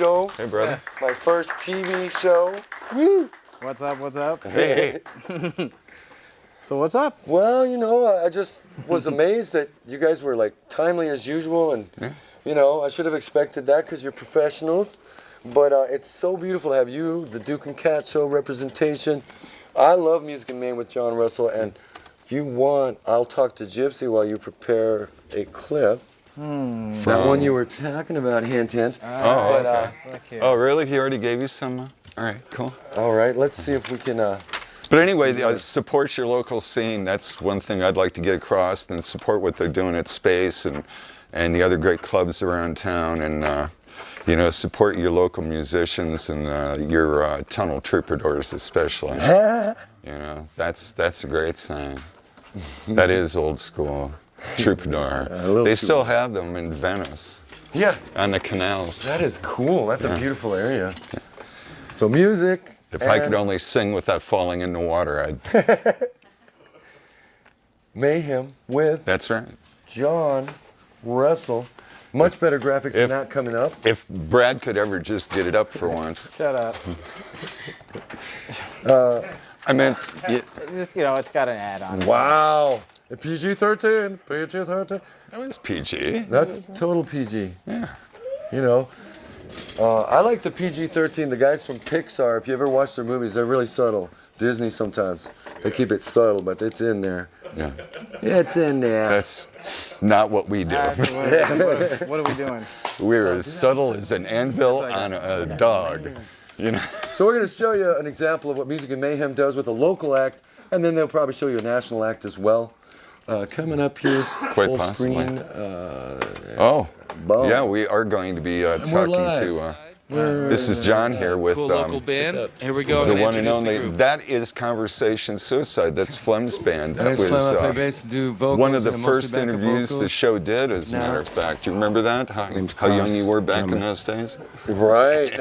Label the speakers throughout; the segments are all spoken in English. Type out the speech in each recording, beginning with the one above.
Speaker 1: show.
Speaker 2: Hey, brother.
Speaker 1: My first TV show. Woo!
Speaker 3: What's up? What's up?
Speaker 1: Hey.
Speaker 3: So what's up?
Speaker 1: Well, you know, I just was amazed that you guys were like timely as usual, and you know, I should have expected that because you're professionals. But it's so beautiful to have you, the Duke and Cat Show representation. I love Music and Mayhem with Jon Russell, and if you want, I'll talk to Gypsy while you prepare a clip. That one you were talking about, hint, hint.
Speaker 2: Oh, okay. Oh, really? He already gave you some? All right, cool.
Speaker 1: All right, let's see if we can...
Speaker 2: But anyway, support your local scene. That's one thing I'd like to get across, and support what they're doing at Space and the other great clubs around town, and you know, support your local musicians and your tunnel troubadours especially. You know, that's a great sign. That is old school troubadour. They still have them in Venice.
Speaker 1: Yeah.
Speaker 2: On the canals.
Speaker 1: That is cool. That's a beautiful area. Yeah. So music.
Speaker 2: If I could only sing without falling in the water, I'd.
Speaker 1: Mayhem with.
Speaker 2: That's right.
Speaker 1: Jon Russell. Much better graphics than that coming up.
Speaker 2: If Brad could ever just get it up for once.
Speaker 3: Shut up.
Speaker 2: I meant,
Speaker 3: Just, you know, it's got an ad on it.
Speaker 1: Wow. PG-13. PG-13.
Speaker 2: That was PG.
Speaker 1: That's total PG.
Speaker 2: Yeah.
Speaker 1: You know, I like the PG-13. The guys from Pixar, if you ever watch their movies, they're really subtle. Disney sometimes. They keep it subtle, but it's in there.
Speaker 2: Yeah.
Speaker 1: It's in there.
Speaker 2: That's not what we do.
Speaker 3: What are we doing?
Speaker 2: We're as subtle as an anvil on a dog. You know.
Speaker 1: So we're going to show you an example of what Music and Mayhem does with a local act, and then they'll probably show you a national act as well. Coming up here,
Speaker 2: Quite
Speaker 1: full
Speaker 2: possibly.
Speaker 1: screen.
Speaker 2: Yeah, we are going to be talking to. This is Jon here with
Speaker 4: cool local band. Here we go.
Speaker 2: the one and only. That is Conversation Suicide. That's Flem's band. That was one of the first interviews the show did, as a matter of fact. Do you remember that? How young you were back in those days?
Speaker 1: Right.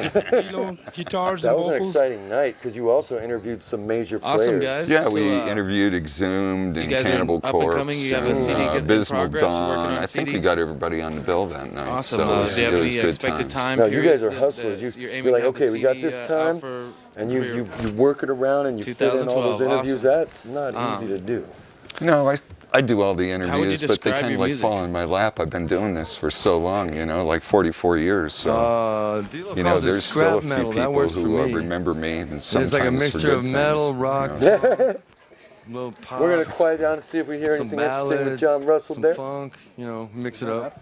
Speaker 4: Guitars
Speaker 1: That
Speaker 4: and
Speaker 1: was an
Speaker 4: vocals.
Speaker 1: exciting night because you also interviewed some major players.
Speaker 4: Awesome, guys.
Speaker 2: Yeah,
Speaker 4: So,
Speaker 2: we interviewed Exhumed and
Speaker 4: guys are
Speaker 2: Cannibal
Speaker 4: up and
Speaker 2: Corpse.
Speaker 4: coming. You have a CD good in
Speaker 2: Abysmal
Speaker 4: progress,
Speaker 2: Dawn.
Speaker 4: working on
Speaker 2: I think
Speaker 4: CD.
Speaker 2: we got everybody on the bill that night.
Speaker 4: Awesome.
Speaker 2: So it was,
Speaker 4: do you have
Speaker 2: it was
Speaker 4: any
Speaker 2: good
Speaker 4: expected
Speaker 2: times.
Speaker 4: time
Speaker 1: No, you guys
Speaker 4: periods
Speaker 1: are
Speaker 4: that-
Speaker 1: hustlers.
Speaker 4: that
Speaker 1: You're
Speaker 4: aiming
Speaker 1: like,
Speaker 4: to have
Speaker 1: okay,
Speaker 4: the
Speaker 1: we got
Speaker 4: CD,
Speaker 1: this time, and you work it around and you fit in all those
Speaker 4: 2012.
Speaker 1: interviews.
Speaker 4: Awesome.
Speaker 1: That's not easy to do.
Speaker 2: No, I do all the
Speaker 4: would you
Speaker 2: interviews, but they
Speaker 4: describe
Speaker 2: kind of
Speaker 4: your
Speaker 2: like
Speaker 4: music?
Speaker 2: fall in my lap. I've been doing this for so long, you know, like 44 years. So, you know, there's still a few people who remember me, and sometimes
Speaker 5: It's like a
Speaker 2: for
Speaker 5: mixture
Speaker 2: good
Speaker 5: of metal,
Speaker 2: things,
Speaker 5: rock,
Speaker 2: you know.
Speaker 5: little pop,
Speaker 1: We're going to quiet down and see if we hear
Speaker 5: some
Speaker 1: anything interesting with
Speaker 5: ballad,
Speaker 1: Jon Russell
Speaker 5: some
Speaker 1: there.
Speaker 5: funk, you know, mix it up.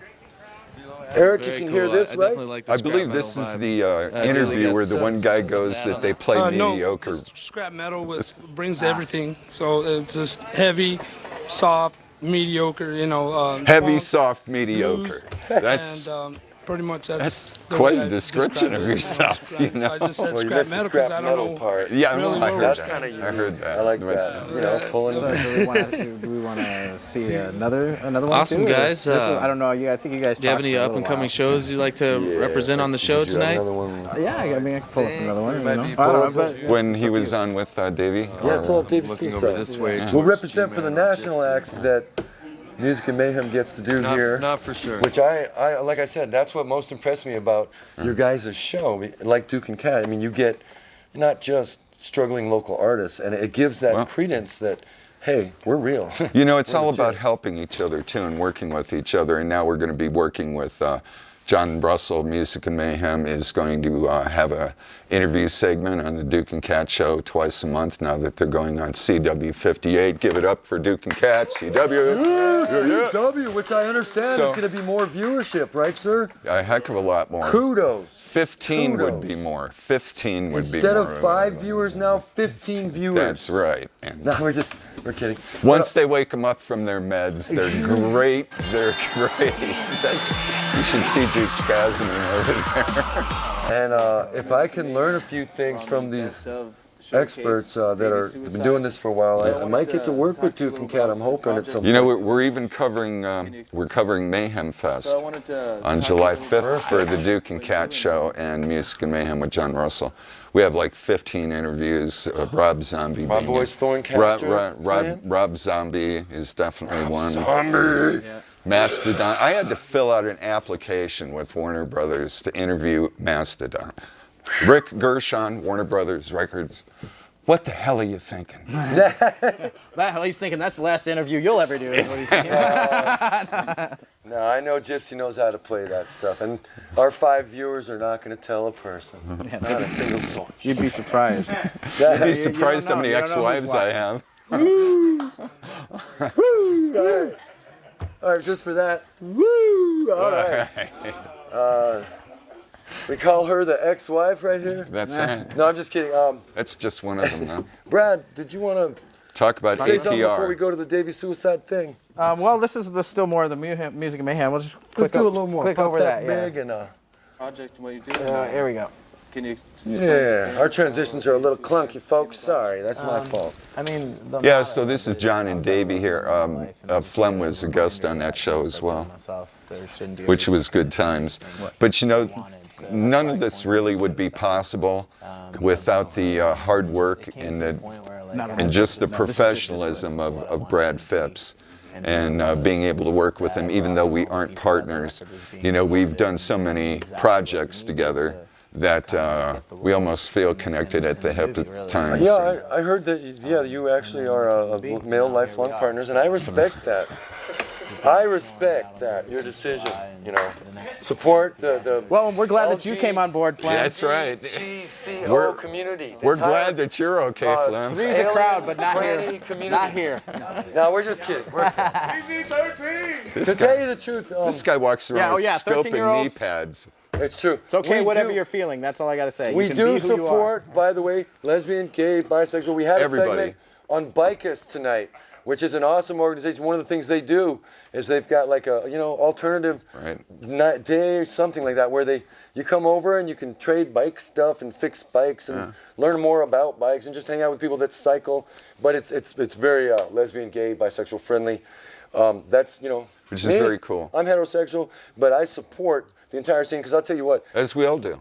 Speaker 1: Eric, you
Speaker 4: Very
Speaker 1: can
Speaker 4: cool.
Speaker 1: hear this,
Speaker 4: I
Speaker 1: right?
Speaker 4: definitely like the
Speaker 2: I
Speaker 4: scrap
Speaker 2: believe
Speaker 4: metal
Speaker 2: this is
Speaker 4: vibe.
Speaker 2: the interview where the one guy goes that they play mediocre.
Speaker 6: No, scrap metal brings everything. So it's just heavy, soft, mediocre. You know,
Speaker 2: Heavy,
Speaker 6: funk,
Speaker 2: soft,
Speaker 6: blues,
Speaker 2: mediocre. That's
Speaker 6: and pretty much that's the
Speaker 2: quite
Speaker 6: way
Speaker 2: a
Speaker 6: I
Speaker 2: description
Speaker 6: describe
Speaker 2: of
Speaker 6: it.
Speaker 2: yourself, you
Speaker 6: So
Speaker 2: know.
Speaker 6: I just said
Speaker 1: Well, you
Speaker 6: scrap
Speaker 1: missed the
Speaker 6: metal because
Speaker 1: scrap
Speaker 6: I don't
Speaker 1: metal
Speaker 6: know.
Speaker 2: I
Speaker 1: part.
Speaker 6: Really
Speaker 2: heard
Speaker 1: That's
Speaker 2: that.
Speaker 1: kind of unique.
Speaker 2: I heard that.
Speaker 1: I like that. You know, pulling
Speaker 3: So
Speaker 1: them.
Speaker 3: do we want to see another one
Speaker 4: Awesome,
Speaker 3: too? Or
Speaker 4: guys.
Speaker 3: this is- I don't know. I think you guys.
Speaker 4: Do you have
Speaker 3: talked
Speaker 4: any
Speaker 3: for a
Speaker 4: up
Speaker 3: little
Speaker 4: and coming
Speaker 3: while.
Speaker 4: shows you'd like to represent on the show
Speaker 1: Did you have
Speaker 4: tonight?
Speaker 1: another one?
Speaker 3: Yeah, I mean, I can pull up another one. You know?
Speaker 5: be
Speaker 3: I don't know, but
Speaker 2: When he was on with Davey?
Speaker 1: Yeah, pull up Davey
Speaker 5: Looking over
Speaker 1: Suicide.
Speaker 5: this way.
Speaker 1: We'll
Speaker 5: towards
Speaker 1: represent for the
Speaker 5: G-Man or
Speaker 1: national
Speaker 5: Gypsy.
Speaker 1: acts that Music and Mayhem gets to do here.
Speaker 5: Not for sure.
Speaker 1: Which I like I said, that's what most impressed me about your guys' show. Like Duke and Cat, I mean, you get not just struggling local artists, and it gives that credence that, hey, we're real.
Speaker 2: You know, it's
Speaker 1: We're
Speaker 2: all
Speaker 1: legit.
Speaker 2: about helping each other too and working with each other. And now we're going to be working with Jon Russell. Music and Mayhem is going to have a interview segment on the Duke and Cat show twice a month now that they're going on CW58. Give it up for Duke and Cat, CW.
Speaker 1: CW, which I understand
Speaker 2: So-
Speaker 1: is going to be more viewership, right, sir?
Speaker 2: A heck of a lot more.
Speaker 1: Kudos.
Speaker 2: 15 would be
Speaker 1: Kudos.
Speaker 2: more. 15 would be
Speaker 1: Instead
Speaker 2: more.
Speaker 1: of 5 viewers now, 15 viewers.
Speaker 2: That's right. And
Speaker 1: No, we're kidding.
Speaker 2: once they wake them up from their meds, they're great. They're great. You should see Duke spasming over there.
Speaker 1: And if I can learn a few things from these experts that are been doing this for a while, I might get to work with Duke and Cat. I'm hoping at some
Speaker 2: You know,
Speaker 1: point.
Speaker 2: we're even covering Mayhem Fest on July 5th for the Duke and Cat show and Music and Mayhem with Jon Russell. We have like 15 interviews. Rob Zombie.
Speaker 1: My
Speaker 2: being
Speaker 1: boy's
Speaker 2: it.
Speaker 1: Thorncaster
Speaker 2: Rob Zombie is definitely one.
Speaker 1: Zombie.
Speaker 2: Mastodon. I had to fill out an application with Warner Brothers to interview Mastodon. Rick Gershon, Warner Brothers Records. What the hell are you thinking?
Speaker 3: He's thinking that's the last interview you'll ever do, is what he's thinking.
Speaker 1: No, I know Gypsy knows how to play that stuff, and our 5 viewers are not going to tell a person. Not a single soul.
Speaker 3: You'd be surprised.
Speaker 2: You'd be surprised how many
Speaker 3: you don't know
Speaker 2: ex-wives
Speaker 3: who's
Speaker 2: I have.
Speaker 1: Woo! Woo! All right, just for that. Woo! All right. We call her the ex-wife right here?
Speaker 2: That's right.
Speaker 1: No, I'm just kidding.
Speaker 2: That's just one of them, though.
Speaker 1: Brad, did you want to
Speaker 2: Talk about
Speaker 1: say something before we
Speaker 2: APR.
Speaker 1: go to the Davey Suicide thing?
Speaker 3: Well, this is still more of the music and mayhem. We'll just
Speaker 1: Let's do a little more.
Speaker 3: Click
Speaker 1: Pop
Speaker 3: over
Speaker 1: that
Speaker 3: that.
Speaker 1: big and
Speaker 4: Project and what you do.
Speaker 3: Here we go.
Speaker 4: Can you?
Speaker 1: yeah. Our transitions are a little clunky, folks. Sorry, that's my fault.
Speaker 3: I mean,
Speaker 2: Yeah, so this is John and Davey here. Flem was a guest on that show as well, which was good times. But you know, none of this really would be possible without the hard work and just the professionalism of Brad Phipps. And being able to work with him, even though we aren't partners. You know, we've done so many projects together that we almost feel connected at the hip at times.
Speaker 1: Yeah, I heard that. Yeah, you actually are a male lifelong partners, and I respect that. I respect that, your decision. You know, support the.
Speaker 3: Well, we're glad that you came on board, Flem.
Speaker 2: That's right.
Speaker 1: GCO community.
Speaker 2: We're glad that you're okay, Flem.
Speaker 3: Three's a crowd, but not
Speaker 1: Tranny
Speaker 3: here.
Speaker 1: community.
Speaker 3: Not here.
Speaker 1: No, we're just kidding. To tell you the truth,
Speaker 2: This guy walks around with scoping knee
Speaker 3: 13-year-olds.
Speaker 2: pads.
Speaker 1: it's true.
Speaker 3: It's okay,
Speaker 1: We
Speaker 3: whatever
Speaker 1: do-
Speaker 3: you're feeling. That's all I got to say.
Speaker 1: We
Speaker 3: You can
Speaker 1: do
Speaker 3: be who you are.
Speaker 1: support, by the way, lesbian, gay, bisexual. We had a
Speaker 2: Everybody.
Speaker 1: segment on Bikers tonight, which is an awesome organization. One of the things they do is they've got like a alternative night, day, something like that, where you come over and you can trade bike stuff and fix bikes and learn more about bikes and just hang out with people that cycle. But it's very lesbian, gay, bisexual friendly. That's
Speaker 2: Which is
Speaker 1: me,
Speaker 2: very cool.
Speaker 1: I'm heterosexual, but I support the entire scene because I'll tell you what.
Speaker 2: As we all do.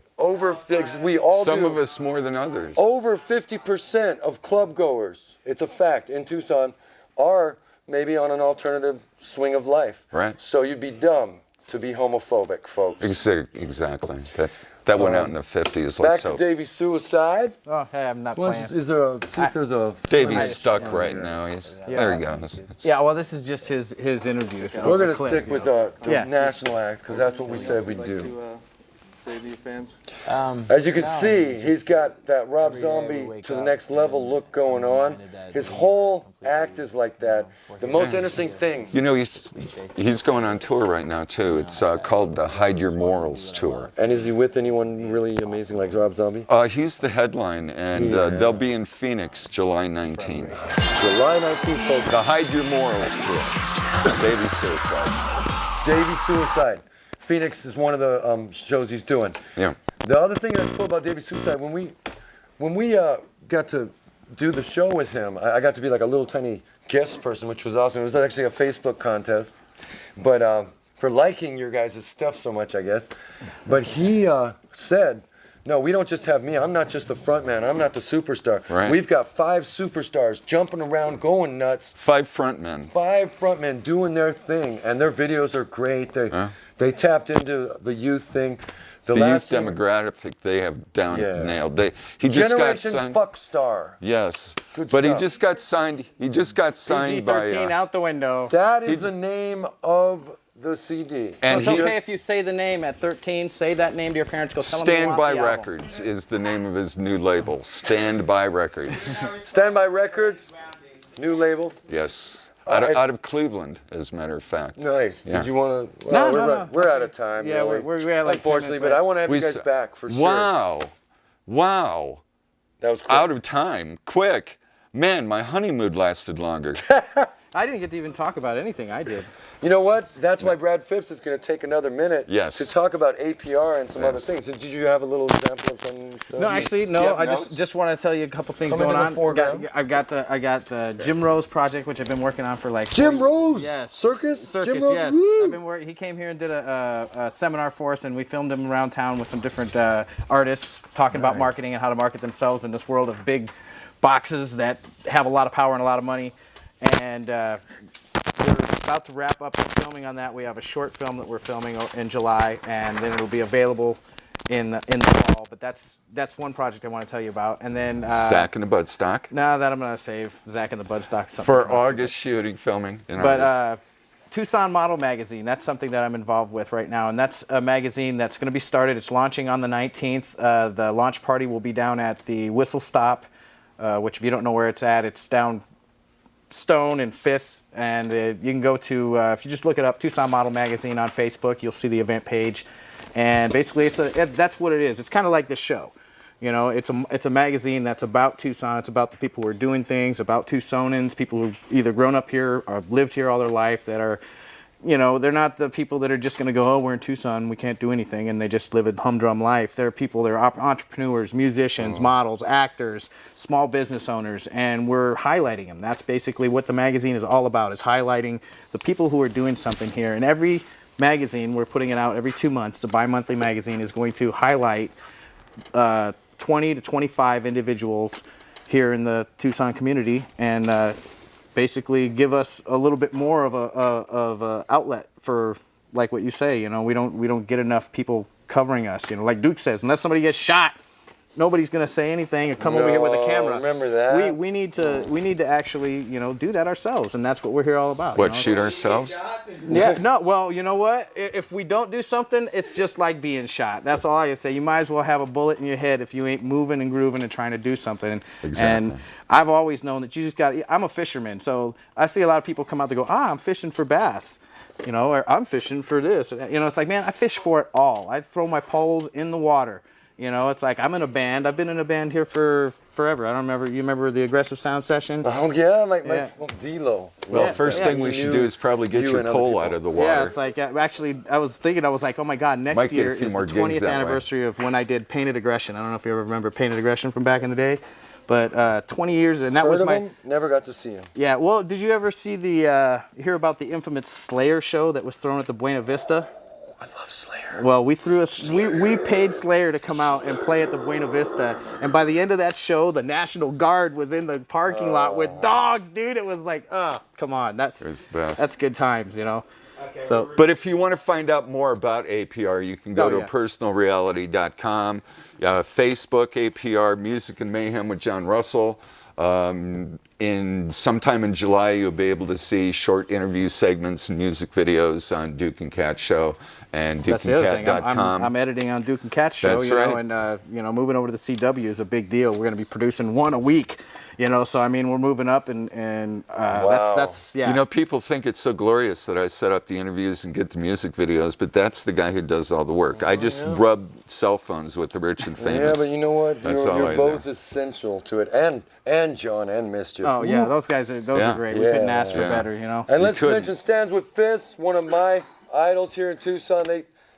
Speaker 1: We all
Speaker 2: Some
Speaker 1: do.
Speaker 2: of us more than others.
Speaker 1: Over 50% of club goers, it's a fact, in Tucson, are maybe on an alternative swing of life.
Speaker 2: Right.
Speaker 1: So you'd be dumb to be homophobic, folks.
Speaker 2: Exactly. That went out in the 50s.
Speaker 1: Back
Speaker 2: Let's
Speaker 1: to
Speaker 2: hope.
Speaker 1: Davey Suicide.
Speaker 3: Oh, hey, I'm not playing.
Speaker 1: Is there see if there's a...
Speaker 2: Davey's stuck right now. There he goes.
Speaker 3: Yeah, well, this is just his interview. So
Speaker 1: We're going to
Speaker 3: clip.
Speaker 1: stick with the
Speaker 3: Yeah.
Speaker 1: national act because that's what we said we'd do.
Speaker 4: Say to your fans.
Speaker 1: As you can see, he's got that Rob Zombie to the next level look going on. His whole act is like that. The most interesting thing.
Speaker 2: You know, he's going on tour right now, too. It's called the Hide Your Morals Tour.
Speaker 1: And is he with anyone really amazing like Rob Zombie?
Speaker 2: He's the headline, and they'll be in Phoenix July 19th.
Speaker 1: July 19th, folks.
Speaker 2: The Hide Your Morals Tour. Davey Suicide.
Speaker 1: Davey Suicide. Phoenix is one of the shows he's doing.
Speaker 2: Yeah.
Speaker 1: The other thing that's cool about Davey Suicide, when we got to do the show with him, I got to be like a little tiny guest person, which was awesome. It was actually a Facebook contest, but for liking your guys' stuff so much, I guess. But he said, no, we don't just have me. I'm not just the front man. I'm not the superstar.
Speaker 2: Right.
Speaker 1: We've got 5 superstars jumping around, going nuts.
Speaker 2: 5 frontmen.
Speaker 1: 5 frontmen doing their thing, and their videos are great. They tapped into the youth thing.
Speaker 2: The
Speaker 1: last
Speaker 2: youth
Speaker 1: thing-
Speaker 2: demographic they have nailed. He just
Speaker 1: Generation
Speaker 2: got signed.
Speaker 1: Fuck Star.
Speaker 2: Yes,
Speaker 1: Good
Speaker 2: but
Speaker 1: stuff.
Speaker 2: he just got signed. He just got signed by.
Speaker 3: PG-13 out the window.
Speaker 1: That is the name of the CD.
Speaker 2: And
Speaker 3: So it's
Speaker 2: he
Speaker 3: okay if you say the name at 13. Say that name to your parents. Go tell them you
Speaker 2: Stand
Speaker 3: want
Speaker 2: by
Speaker 3: the album.
Speaker 2: Records is the name of his new label. Stand by Records.
Speaker 1: Stand by Records, new label.
Speaker 2: Yes.
Speaker 1: right.
Speaker 2: Out of Cleveland, as a matter of fact.
Speaker 1: Nice.
Speaker 2: Yeah.
Speaker 1: Did you want to?
Speaker 3: No,
Speaker 1: Well,
Speaker 3: no.
Speaker 1: we're out of time.
Speaker 3: Yeah,
Speaker 1: really.
Speaker 3: we're at like 10
Speaker 1: unfortunately,
Speaker 3: minutes
Speaker 1: but I want to have you guys
Speaker 2: s-
Speaker 1: back for sure.
Speaker 2: Wow.
Speaker 1: That was quick.
Speaker 2: Out of time. Quick. Man, my honeymoon lasted longer.
Speaker 3: I didn't get to even talk about anything I did.
Speaker 1: You know what? That's why Brad Phipps is going to take another minute
Speaker 2: Yes.
Speaker 1: to talk about APR and some other
Speaker 2: Yes.
Speaker 1: things. Did you have a little example of some stuff?
Speaker 3: No, actually,
Speaker 2: Do
Speaker 3: no.
Speaker 2: you have
Speaker 3: I
Speaker 2: notes?
Speaker 3: just want to tell you a couple things
Speaker 1: Come
Speaker 3: going
Speaker 1: into the
Speaker 3: on.
Speaker 1: foreground.
Speaker 3: I got the Jim Rose project, which I've been working on for like.
Speaker 1: Jim
Speaker 3: 4
Speaker 1: Rose.
Speaker 3: Yes.
Speaker 1: Circus.
Speaker 3: Circus,
Speaker 1: Jim Rose.
Speaker 3: yes.
Speaker 1: Woo!
Speaker 3: I've been he came here and did a seminar for us, and we filmed him around town with some different artists talking about marketing and how to market themselves in this world of big boxes that have a lot of power and a lot of money. And about to wrap up the filming on that. We have a short film that we're filming in July, and then it'll be available in the fall. But that's one project I want to tell you about. And then
Speaker 2: Zach and the Budstock.
Speaker 3: no, that I'm gonna save Zach and the Budstock
Speaker 2: For August shooting, filming in
Speaker 3: But
Speaker 2: August.
Speaker 3: Tucson Model Magazine, that's something that I'm involved with right now, and that's a magazine that's going to be started. It's launching on the 19th. The launch party will be down at the Whistle Stop, which if you don't know where it's at, it's down Stone and 5th, and you can go to, if you just look it up, Tucson Model Magazine on Facebook, you'll see the event page, and basically that's what it is. It's kind of like this show. You know, it's a magazine that's about Tucson. It's about the people who are doing things, about Tucsonans, people who've either grown up here or lived here all their life that are, you know, they're not the people that are just going to go, oh, we're in Tucson, we can't do anything, and they just live a humdrum life. They're people, they're entrepreneurs, musicians, models, actors, small business owners, and we're highlighting them. That's basically what the magazine is all about, is highlighting the people who are doing something here. And every magazine, we're putting it out every 2 months, the bi-monthly magazine is going to highlight 20 to 25 individuals here in the Tucson community, and basically give us a little bit more of a outlet for, like what you say. You know, we don't get enough people covering us. You know, like Duke says, unless somebody gets shot, nobody's gonna say anything or come over here with a camera.
Speaker 1: Remember that?
Speaker 3: We need to actually, you know, do that ourselves, and that's what we're here all about.
Speaker 2: What,
Speaker 3: you know?
Speaker 2: shoot ourselves?
Speaker 3: Yeah, no, well, you know what? If we don't do something, it's just like being shot. That's all I can say. You might as well have a bullet in your head if you ain't moving and grooving and trying to do something.
Speaker 2: Exactly.
Speaker 3: And I've always known that you just got, I'm a fisherman, so I see a lot of people come out to go, I'm fishing for bass. You know, or I'm fishing for this. You know, it's like, man, I fish for it all. I throw my poles in the water. You know, it's like I'm in a band. I've been in a band here for forever. I don't remember. You remember the Aggressive Sound Session?
Speaker 1: Oh yeah, my
Speaker 3: Yeah.
Speaker 1: D-Lo.
Speaker 2: Well,
Speaker 3: Yeah.
Speaker 2: first
Speaker 3: Yeah.
Speaker 2: thing we should do is probably get
Speaker 1: you
Speaker 2: your
Speaker 1: and other
Speaker 2: pole
Speaker 1: people.
Speaker 2: out of the water.
Speaker 3: Yeah, it's like actually, I was like, oh my God,
Speaker 2: Might
Speaker 3: next
Speaker 2: get a
Speaker 3: year
Speaker 2: few
Speaker 3: is
Speaker 2: more
Speaker 3: the
Speaker 2: gigs
Speaker 3: 20th
Speaker 2: that way.
Speaker 3: anniversary of when I did Painted Aggression. I don't know if you ever remember Painted Aggression from back in the day, but 20 years, and that
Speaker 1: Heard
Speaker 3: was
Speaker 1: of
Speaker 3: my.
Speaker 1: him? Never got to see him.
Speaker 3: Yeah, well, did you ever see hear about the infamous Slayer show that was thrown at the Buena Vista?
Speaker 1: I love Slayer.
Speaker 3: Well, we paid Slayer to come out and play at the Buena Vista, and by the end of that show, the National Guard was in the parking lot with dogs, dude. It was like, oh, come on,
Speaker 2: It was the best.
Speaker 3: that's good times, you know. So
Speaker 2: But if you want to find out more about APR, you can go
Speaker 3: Oh,
Speaker 2: to
Speaker 3: yeah.
Speaker 2: personalreality.com, Facebook, APR, Music and Mayhem with Jon Russell. Sometime in July, you'll be able to see short interview segments and music videos on Duke and Cat Show and
Speaker 3: that's the other thing.
Speaker 2: dukeandcat.com.
Speaker 3: I'm editing on Duke and Cat show,
Speaker 2: That's
Speaker 3: you know,
Speaker 2: right.
Speaker 3: and you know, moving over to the CW is a big deal. We're going to be producing one a week, you know. So I mean, we're moving up, and that's yeah.
Speaker 2: You know, people think it's so glorious that I set up the interviews and get the music videos, but that's the guy who does all the work. I just rub cell phones with the rich and famous.
Speaker 1: Yeah, but you know what?
Speaker 2: That's all
Speaker 1: You're
Speaker 2: I
Speaker 1: both
Speaker 2: do.
Speaker 1: essential to it, and John and Mischief.
Speaker 3: Oh yeah, those guys are
Speaker 2: Yeah.
Speaker 3: great. We couldn't ask for
Speaker 2: Yeah.
Speaker 3: better, you know.
Speaker 1: And let's
Speaker 2: couldn't.
Speaker 1: mention Stands with Fists, one of my idols here in Tucson.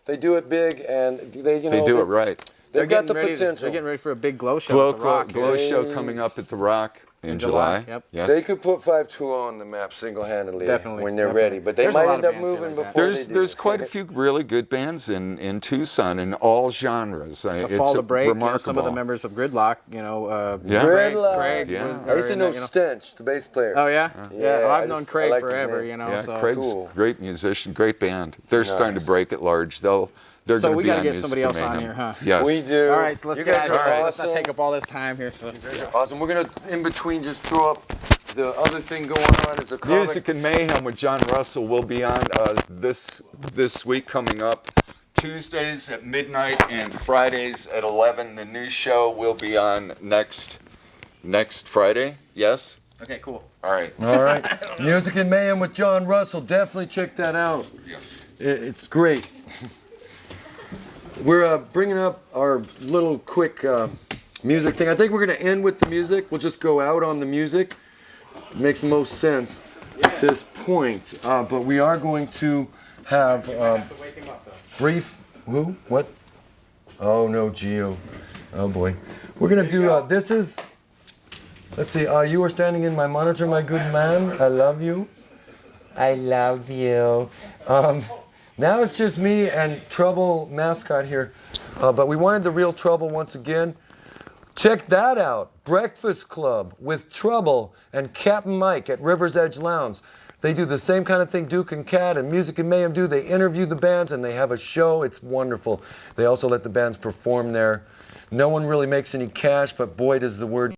Speaker 1: They do it big, and they
Speaker 2: They do it right.
Speaker 1: They've got the
Speaker 3: They're
Speaker 1: potential.
Speaker 3: getting ready for a big glow show at the Rock.
Speaker 2: Glow show coming up at the Rock in July.
Speaker 3: Yep.
Speaker 2: Yes.
Speaker 1: They could put 520 on the map single-handedly
Speaker 3: Definitely,
Speaker 1: when they're
Speaker 3: definitely.
Speaker 1: ready, but they
Speaker 3: There's a
Speaker 1: might
Speaker 3: lot
Speaker 1: end
Speaker 3: of
Speaker 1: up
Speaker 3: bands here
Speaker 1: moving
Speaker 3: like that.
Speaker 1: before
Speaker 2: There's
Speaker 1: they do.
Speaker 2: quite a few really good bands in Tucson in all genres. It's
Speaker 3: Fall to Break, you know,
Speaker 2: remarkable.
Speaker 3: some of the members of Gridlock, you know,
Speaker 2: Yeah.
Speaker 1: Gridlock.
Speaker 3: Craig
Speaker 2: Yeah.
Speaker 3: was-
Speaker 1: I used to
Speaker 3: or,
Speaker 1: know
Speaker 3: you
Speaker 1: Stench, the bass player.
Speaker 3: Oh yeah,
Speaker 1: Yeah,
Speaker 3: Well,
Speaker 1: I
Speaker 3: I've known
Speaker 1: just- I
Speaker 3: Craig
Speaker 1: liked his
Speaker 3: forever,
Speaker 1: name.
Speaker 3: you know.
Speaker 2: Yeah,
Speaker 3: so
Speaker 2: Craig's
Speaker 1: Cool.
Speaker 2: great musician, great band. They're starting to
Speaker 1: Nice.
Speaker 2: break at large. They're
Speaker 3: So
Speaker 2: going to
Speaker 3: we
Speaker 2: be
Speaker 3: gotta
Speaker 2: on
Speaker 3: get
Speaker 2: Music
Speaker 3: somebody
Speaker 2: and
Speaker 3: else on
Speaker 2: Mayhem.
Speaker 3: here, huh?
Speaker 2: Yes.
Speaker 1: We do.
Speaker 3: all right, so let's
Speaker 1: you
Speaker 3: get
Speaker 1: guys
Speaker 3: out of
Speaker 1: are
Speaker 3: here.
Speaker 1: awesome.
Speaker 3: Let's not take up all this time here. So.
Speaker 1: Awesome. We're gonna in between just throw up the other thing going on is a comic.
Speaker 2: Music and Mayhem with Jon Russell will be on this week coming up. Tuesdays at midnight and Fridays at 11. The new show will be on next Friday. Yes?
Speaker 3: Okay, cool.
Speaker 2: All right.
Speaker 1: All right. Music and Mayhem with Jon Russell. Definitely check that out.
Speaker 2: Yes.
Speaker 1: It's great. We're bringing up our little quick music thing. I think we're going to end with the music. We'll just go out on the music. Makes the most sense at this point. But we are going to have brief. Who? What? Oh no, Gio. Oh boy. We're going to do. This is. Let's see. You are standing in my monitor, my good man. I love you. I love you. Now it's just me and Trouble mascot here. But we wanted the real Trouble once again. Check that out. Breakfast Club with Trouble and Captain Mike at River's Edge Lounge. They do the same kind of thing Duke and Cat and Music and Mayhem do. They interview the bands and they have a show. It's wonderful. They also let the bands perform there. No one really makes any cash, but boy, does the word